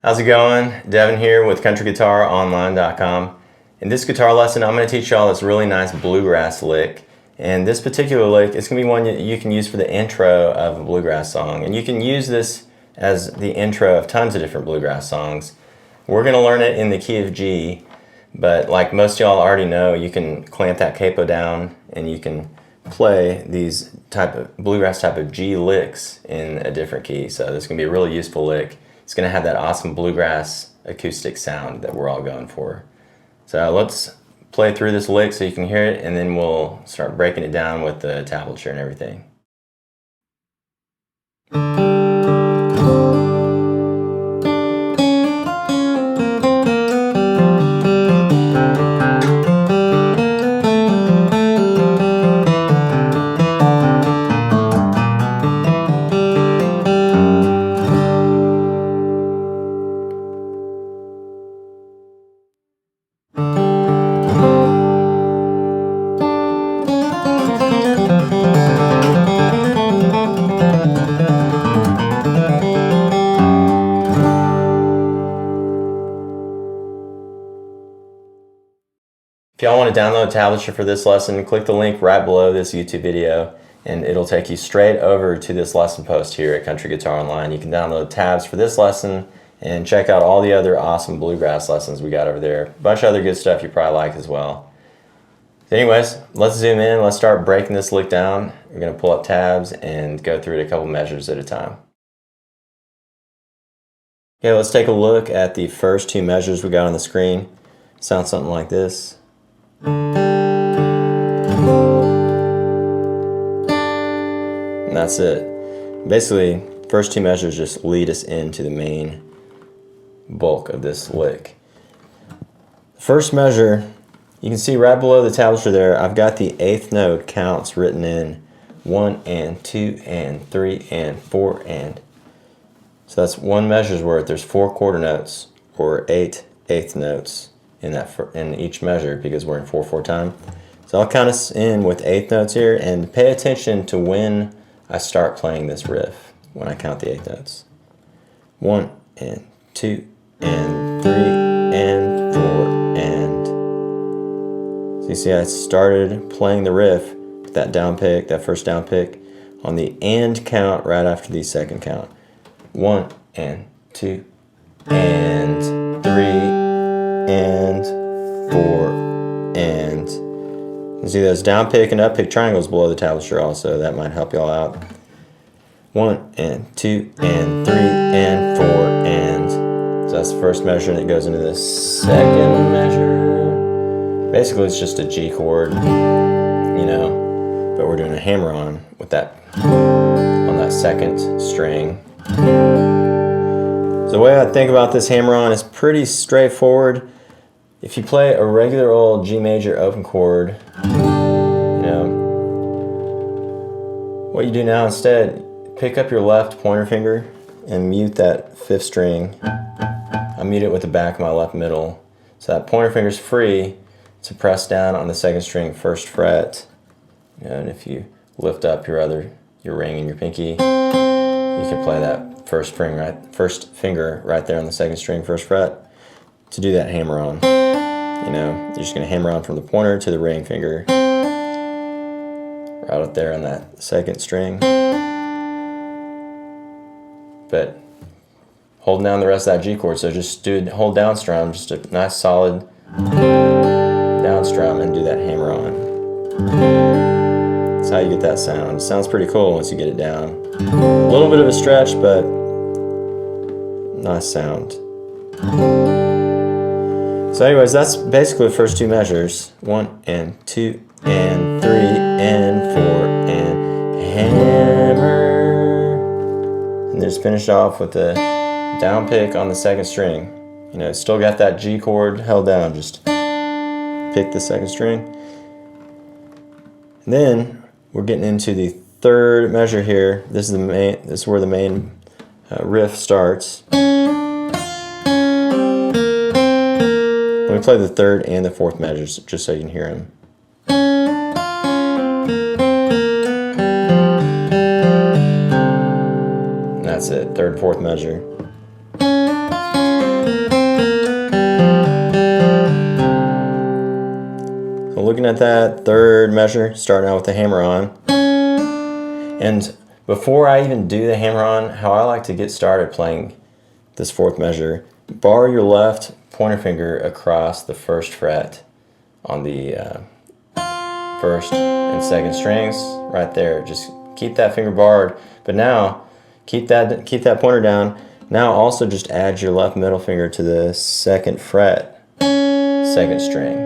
How's it going? Devin here with CountryGuitarOnline.com. In this guitar lesson, I'm going to teach y'all this really nice bluegrass lick. And this particular lick is going to be one that you can use for the intro of a bluegrass song. And you can use this as the intro of tons of different bluegrass songs. We're going to learn it in the key of G, but like most of y'all already know, you can clamp that capo down and you can play these bluegrass type of G licks in a different key. So this is going to be a really useful lick. It's going to have that awesome bluegrass acoustic sound that we're all going for. So let's play through this lick so you can hear it, and then we'll start breaking it down with the tablature and everything. If y'all want to download tablature for this lesson, click the link right below this YouTube video and it'll take you straight over to this lesson post here at Country Guitar Online. You can download tabs for this lesson and check out all the other awesome bluegrass lessons we got over there. A bunch of other good stuff you probably like as well. So anyways, let's zoom in. Let's start breaking this lick down. We're going to pull up tabs and go through it a couple measures at a time. Okay, let's take a look at the first two measures we got on the screen. Sounds something like this. And that's it. Basically, first two measures just lead us into the main bulk of this lick. First measure, you can see right below the tablature there, I've got the eighth note counts written in 1 and 2 and 3 and 4 and. So that's one measure's worth. There's 4 quarter notes or 8 eighth notes in each measure because we're in 4/4 time. So I'll count us in with eighth notes here and pay attention to when I start playing this riff, when I count the eighth notes. 1 and 2 and 3 and 4 and. So you see I started playing the riff with that down pick, that first down pick, on the and count right after the second count. 1 and 2 and 3 and 4 and. You see those down pick and up pick triangles below the tablature also. That might help y'all out. 1 and 2 and 3 and 4 and. So that's the first measure, and it goes into the second measure. Basically it's just a G chord, you know, but we're doing a hammer on with that on that second string. So the way I think about this hammer on is pretty straightforward. If you play a regular old G major open chord, you know, what you do now instead, pick up your left pointer finger and mute that 5th string. I mute it with the back of my left middle. So that pointer finger's free to press down on the 2nd string 1st fret. You know, and if you lift up your ring and your pinky, you can play that first finger right there on the 2nd string 1st fret to do that hammer on. You know, you're just going to hammer on from the pointer to the ring finger, right up there on that 2nd string. But holding down the rest of that G chord, so just hold down strum, just a nice solid down strum, and do that hammer on. That's how you get that sound. It sounds pretty cool once you get it down. A little bit of a stretch, but nice sound. So anyways, that's basically the first two measures. 1 and 2 and 3 and 4 and hammer. And just finish off with the down pick on the 2nd string. You know, still got that G chord held down, just pick the 2nd string. And then we're getting into the 3rd measure here. This is where the main riff starts. Let me play the 3rd and the 4th measures just so you can hear them. And that's it, 3rd, 4th measure. at that third measure, starting out with the hammer on. And before I even do the hammer on, how I like to get started playing this fourth measure, bar your left pointer finger across the first fret on the first and second strings right there. Just keep that finger barred, but now keep that pointer down. Now also just add your left middle finger to the second fret, second string.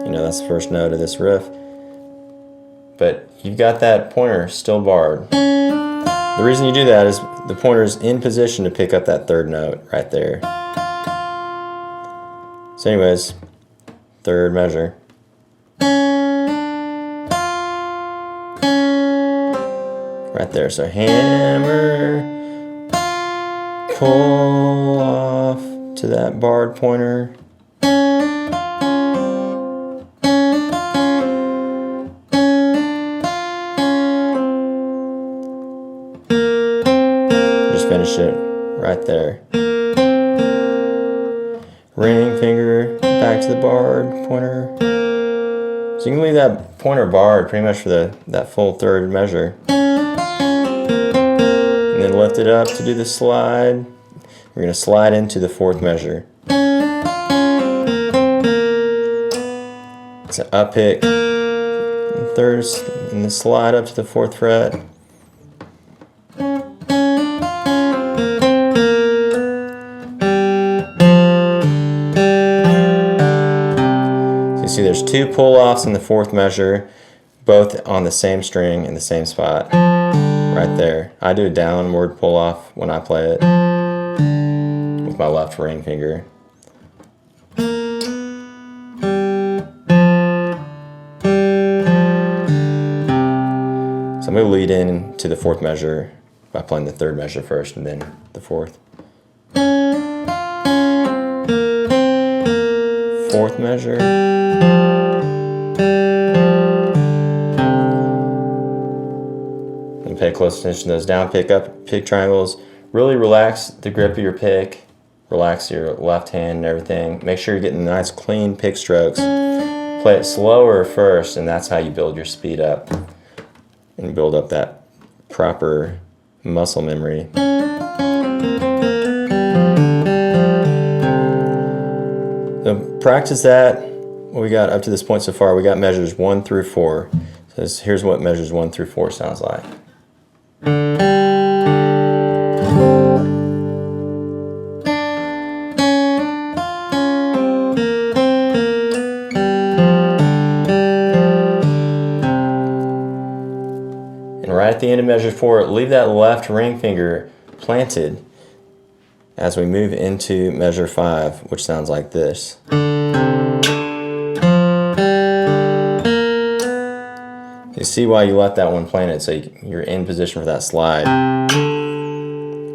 You know, that's the first note of this riff. But you've got that pointer still barred. The reason you do that is the pointer is in position to pick up that third note right there. So anyways, third measure. Right there, so hammer, pull off to that barred pointer. Just finish it right there. Ring finger back to the barred pointer. So you can leave that pointer barred pretty much for that full third measure. And then lift it up to do the slide. We're going to slide into the fourth measure. It's an up pick, third, and then slide up to the fourth fret. So you see there's two pull-offs in the fourth measure, both on the same string in the same spot. Right there. I do a downward pull off when I play it with my left ring finger. So I'm going to lead in to the fourth measure by playing the third measure first and then the fourth. Fourth measure. Pay close attention to those down pick, up pick triangles. Really relax the grip of your pick, relax your left hand and everything. Make sure you're getting nice clean pick strokes. Play it slower first, and that's how you build your speed up and build up that proper muscle memory. So practice that. What we got up to this point so far, we got measures 1 through 4. So here's what measures 1 through 4 sounds like. And right at the end of measure 4, leave that left ring finger planted as we move into measure 5, which sounds like this. You see why you left that one planted, so you're in position for that slide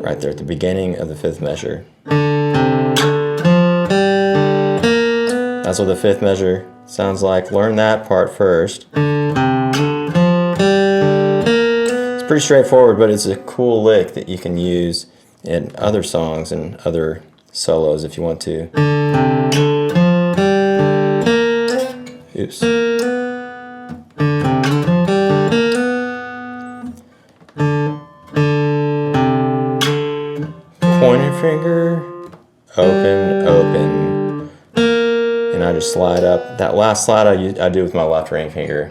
right there at the beginning of the fifth measure. That's what the fifth measure sounds like. Learn that part first. It's pretty straightforward, but it's a cool lick that you can use in other songs and other solos if you want to. Oops. Pointer finger, open, open, and I just slide up. That last slide I do with my left ring finger.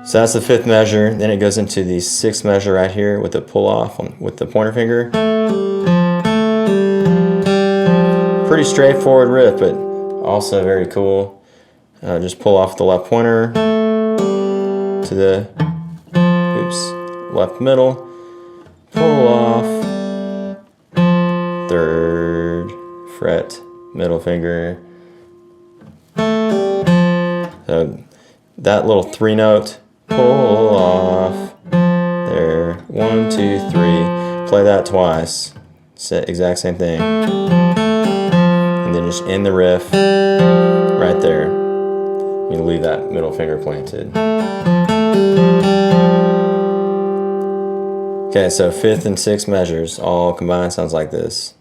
So that's the fifth measure. Then it goes into the sixth measure right here with the pull off with the pointer finger. Pretty straightforward riff, but also very cool. Just pull off the left pointer to the left middle, pull off, third fret, middle finger. So that little 3-note pull off there, 1, 2, 3. Play that twice. Exact same thing. And then just end the riff right there. You leave that middle finger planted. Okay, so fifth and sixth measures all combined sounds like this.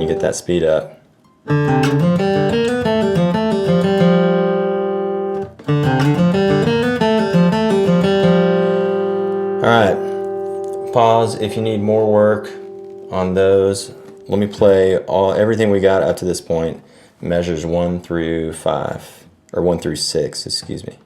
you get that speed up. Alright, pause if you need more work on those. Let me play everything we got up to this point, measures 1 through 5, or 1 through 6, excuse me.